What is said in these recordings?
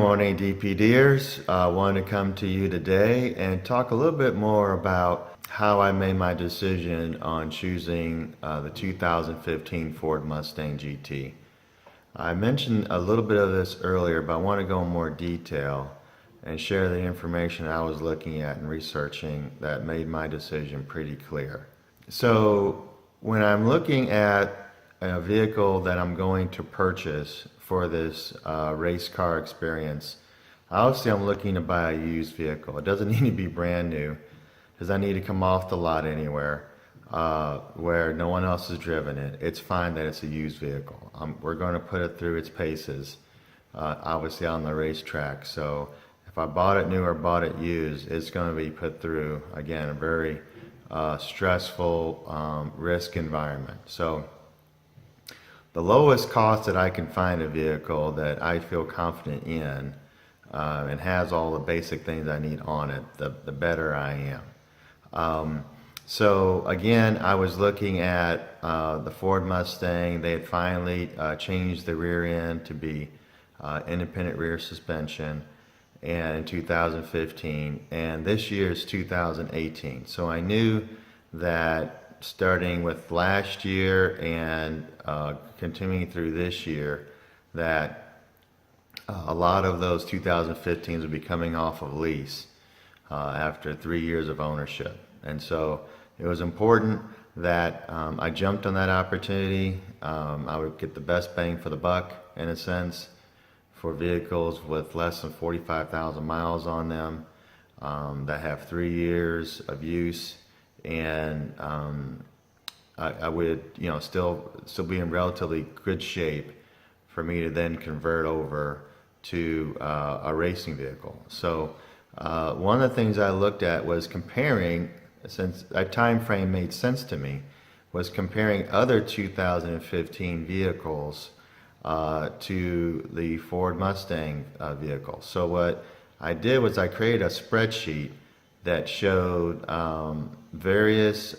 morning, DPDers. I want to come to you today and talk a little bit more about how I made my decision on choosing the 2015 Ford Mustang GT. I mentioned a little bit of this earlier, but I want to go in more detail and share the information I was looking at and researching that made my decision pretty clear. So when I'm looking at a vehicle that I'm going to purchase for this race car experience, obviously I'm looking to buy a used vehicle. It doesn't need to be brand new because I need to come off the lot anywhere where no one else has driven it. It's fine that it's a used vehicle. We're going to put it through its paces, obviously on the racetrack. So if I bought it new or bought it used, it's going to be put through, again, a very stressful risk environment. So the lowest cost that I can find a vehicle that I feel confident in and has all the basic things I need on it, the better I am. So again, I was looking at the Ford Mustang. They had finally changed the rear end to be independent rear suspension and in 2015, and this year is 2018. So I knew that starting with last year and continuing through this year, that a lot of those 2015s would be coming off of lease after 3 years of ownership. And so it was important that I jumped on that opportunity. I would get the best bang for the buck, in a sense, for vehicles with less than 45,000 miles on them that have 3 years of use. And I would, still be in relatively good shape for me to then convert over to a racing vehicle. So one of the things I looked at was comparing, since that time frame made sense to me, was comparing other 2015 vehicles to the Ford Mustang vehicle. So what I did was I created a spreadsheet that showed various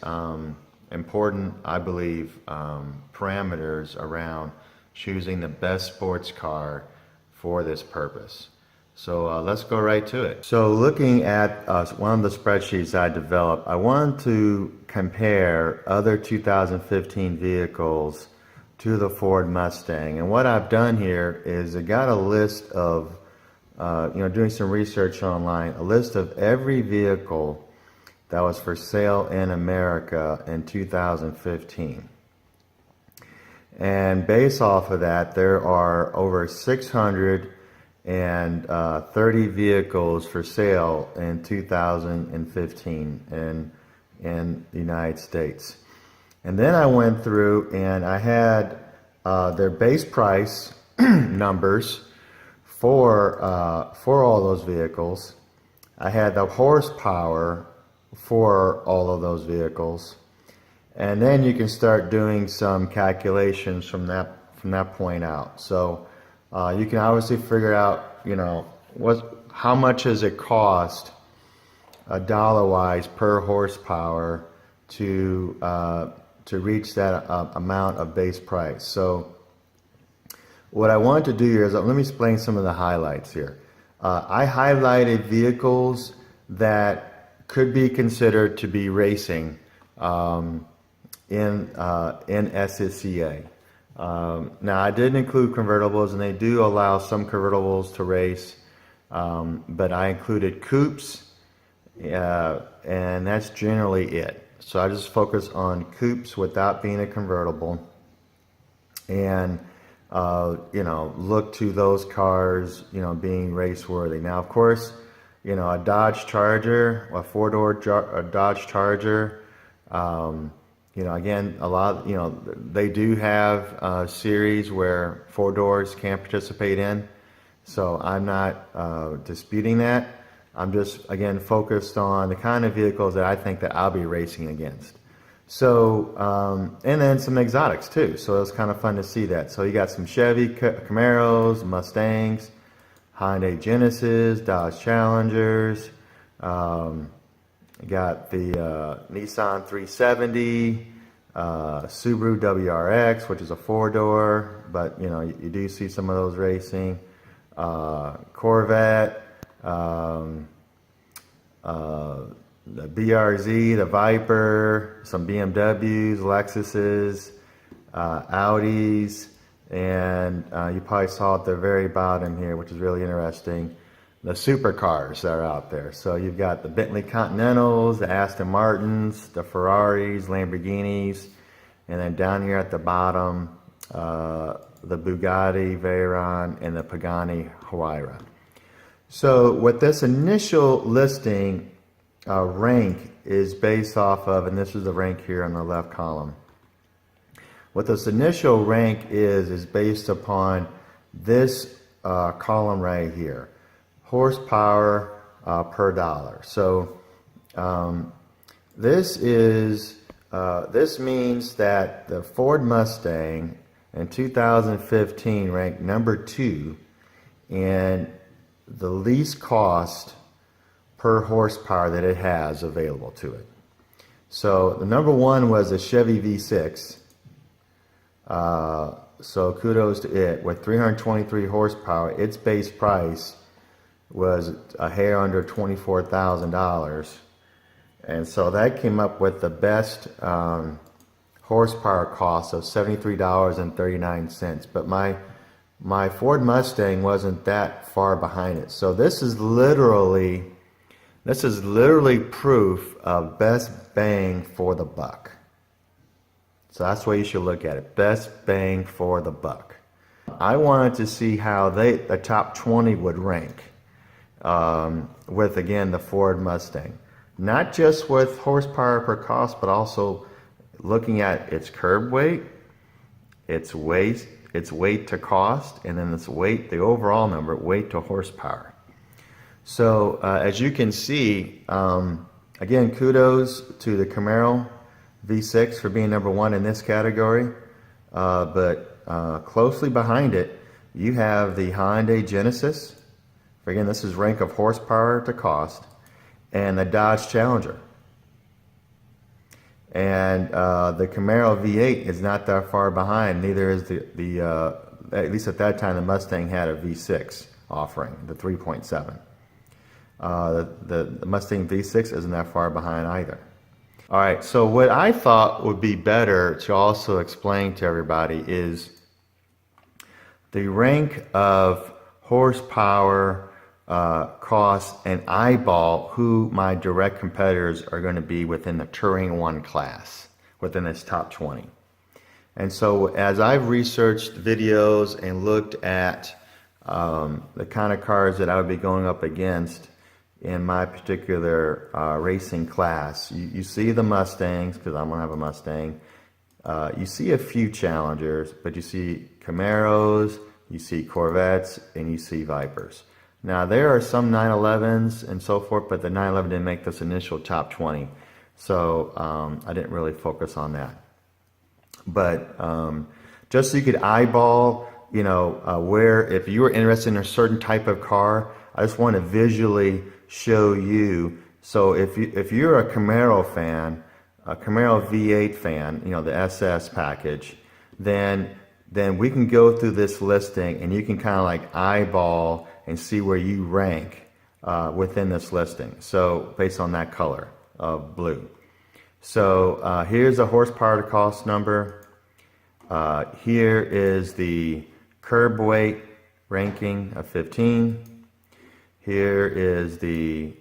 important, I believe, parameters around choosing the best sports car for this purpose. So let's go right to it. So looking at one of the spreadsheets I developed, I wanted to compare other 2015 vehicles to the Ford Mustang. And what I've done here is I got a list of doing some research online, a list of every vehicle that was for sale in America in 2015. And based off of that, there are over 630 vehicles for sale in 2015 in the United States. And then I went through and I had their base price numbers for all those vehicles. I had the horsepower for all of those vehicles, and then you can start doing some calculations from that point out. So you can obviously figure out, how much does it cost dollar-wise per horsepower to reach that amount of base price. So what I want to do here is, let me explain some of the highlights here. I highlighted vehicles that could be considered to be racing in SCCA. Now I did include convertibles, and they do allow some convertibles to race, but I included coupes, and that's generally it. So I just focus on coupes without being a convertible, and look to those cars, being race worthy. Now, of course, a Dodge Charger, a four-door Dodge Charger, again, a lot, they do have a series where four doors can't participate in. So I'm not disputing that. I'm just, again, focused on the kind of vehicles that I think that I'll be racing against. So, and then some exotics too. So it was kind of fun to see that. So you got some Chevy Camaros, Mustangs, Hyundai Genesis, Dodge Challengers. You got the Nissan 370, Subaru WRX, which is a four-door, but you do see some of those racing. Corvette, the BRZ, the Viper, some BMWs, Lexuses, Audis, and you probably saw at the very bottom here, which is really interesting, the supercars that are out there. So you've got the Bentley Continentals, the Aston Martins, the Ferraris, Lamborghinis, and then down here at the bottom, the Bugatti Veyron and the Pagani Huayra. So what this initial listing rank is based off of, and this is the rank here on the left column. What this initial rank is based upon this column right here, horsepower per dollar. So this means that the Ford Mustang in 2015 ranked number 2 in the least cost per horsepower that it has available to it. So the number 1 was a Chevy V6. So kudos to it. With 323 horsepower, its base price was a hair under $24,000. And so that came up with the best horsepower cost of $73.39. But my Ford Mustang wasn't that far behind it. So this is literally proof of best bang for the buck. So that's the way you should look at it. Best bang for the buck. I wanted to see how the top 20 would rank with, again, the Ford Mustang. Not just with horsepower per cost, but also looking at its curb weight, its weight to cost, and then its weight, the overall number, weight to horsepower. So as you can see, again, kudos to the Camaro V6 for being number 1 in this category, but closely behind it, you have the Hyundai Genesis. Again, this is rank of horsepower to cost, and the Dodge Challenger. And the Camaro V8 is not that far behind. Neither is the at least at that time, the Mustang had a V6 offering, the 3.7. The Mustang V6 isn't that far behind either. All right, so what I thought would be better to also explain to everybody is the rank of horsepower, cost, and eyeball who my direct competitors are going to be within the Touring 1 class, within this top 20. And so as I've researched videos and looked at the kind of cars that I would be going up against in my particular racing class, you see the Mustangs, because I'm going to have a Mustang. You see a few Challengers, but you see Camaros, you see Corvettes, and you see Vipers. Now, there are some 911s and so forth, but the 911 didn't make this initial top 20. So I didn't really focus on that. But just so you could eyeball, where, if you were interested in a certain type of car, I just want to visually show you. So if you're a Camaro fan, a Camaro V8 fan, the SS package, then we can go through this listing and you can kind of like eyeball and see where you rank within this listing. So based on that color of blue. So here's a horsepower to cost number. Here is the curb weight ranking of 15. Here is the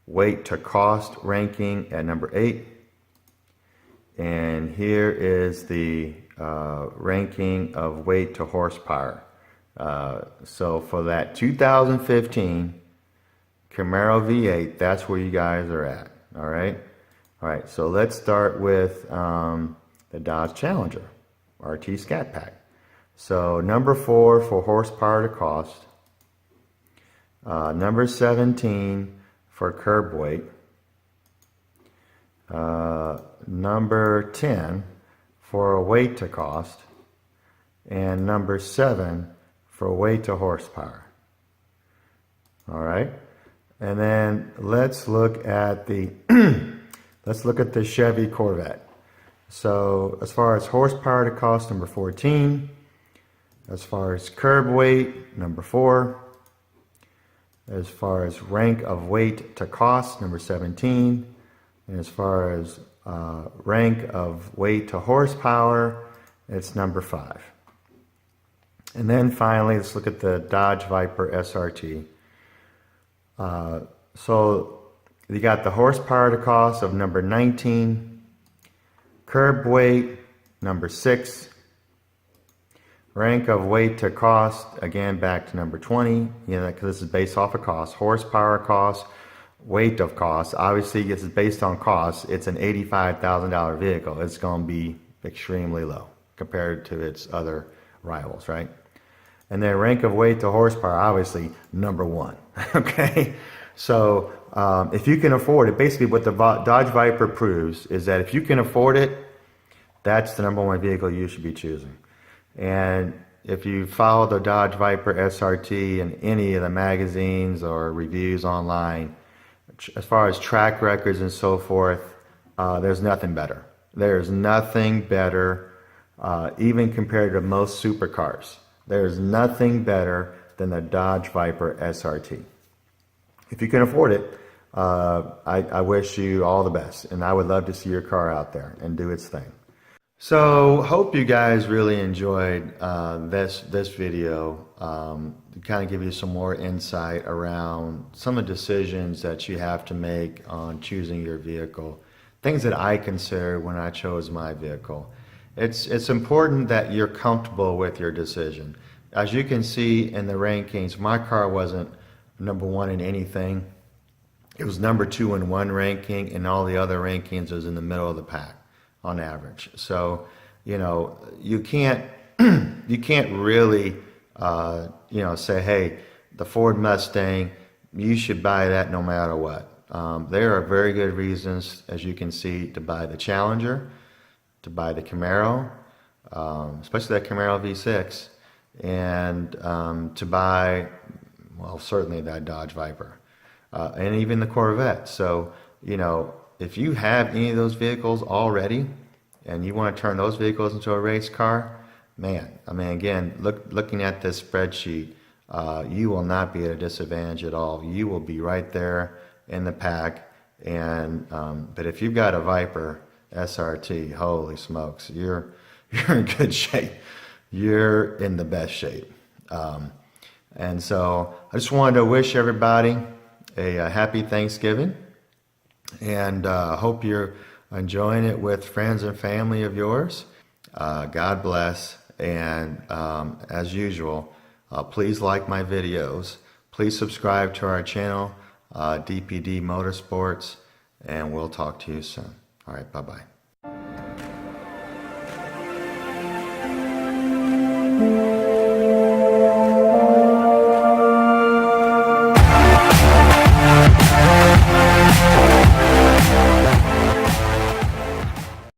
weight to cost ranking at number 8. And here is the ranking of weight to horsepower. So for that 2015 Camaro V8, that's where you guys are at. All right. So let's start with the Dodge Challenger RT Scat Pack. So number 4 for horsepower to cost. Number 17 for curb weight. Number 10 for weight to cost. And number 7 for weight to horsepower. All right. And then let's look at the Chevy Corvette. So as far as horsepower to cost, number 14, As far as curb weight, number 4. As far as rank of weight to cost, number 17. And as far as rank of weight to horsepower, it's number 5. And then finally, let's look at the Dodge Viper SRT. So you got the horsepower to cost of number 19, curb weight, number 6, rank of weight to cost, again, back to number 20, because this is based off of cost, horsepower cost, weight of cost. Obviously, this is based on cost. It's an $85,000 vehicle. It's going to be extremely low compared to its other rivals, right? And then rank of weight to horsepower, obviously, number 1, okay? So if you can afford it, basically what the Dodge Viper proves is that if you can afford it, that's the number 1 vehicle you should be choosing. And if you follow the Dodge Viper SRT in any of the magazines or reviews online, as far as track records and so forth, there's nothing better. There's nothing better, even compared to most supercars. There's nothing better than the Dodge Viper SRT. If you can afford it, I wish you all the best, and I would love to see your car out there and do its thing. So, hope you guys really enjoyed this video, to kind of give you some more insight around some of the decisions that you have to make on choosing your vehicle, things that I consider when I chose my vehicle. It's important that you're comfortable with your decision. As you can see in the rankings, my car wasn't number 1 in anything. It was number 2 in one ranking, and all the other rankings was in the middle of the pack on average. So, you can't you can't really say, hey, the Ford Mustang, you should buy that no matter what. There are very good reasons, as you can see, to buy the Challenger, to buy the Camaro, especially that Camaro V6, and to buy, well, certainly that Dodge Viper, and even the Corvette. So, if you have any of those vehicles already and you want to turn those vehicles into a race car, man, I mean, again, looking at this spreadsheet, you will not be at a disadvantage at all. You will be right there in the pack. And but if you've got a Viper SRT, holy smokes, you're in good shape. You're in the best shape. And so I just wanted to wish everybody a happy Thanksgiving, and hope you're enjoying it with friends and family of yours. God bless, and as usual, please like my videos. Please subscribe to our channel, DPD Motorsports, and we'll talk to you soon. All right, bye-bye.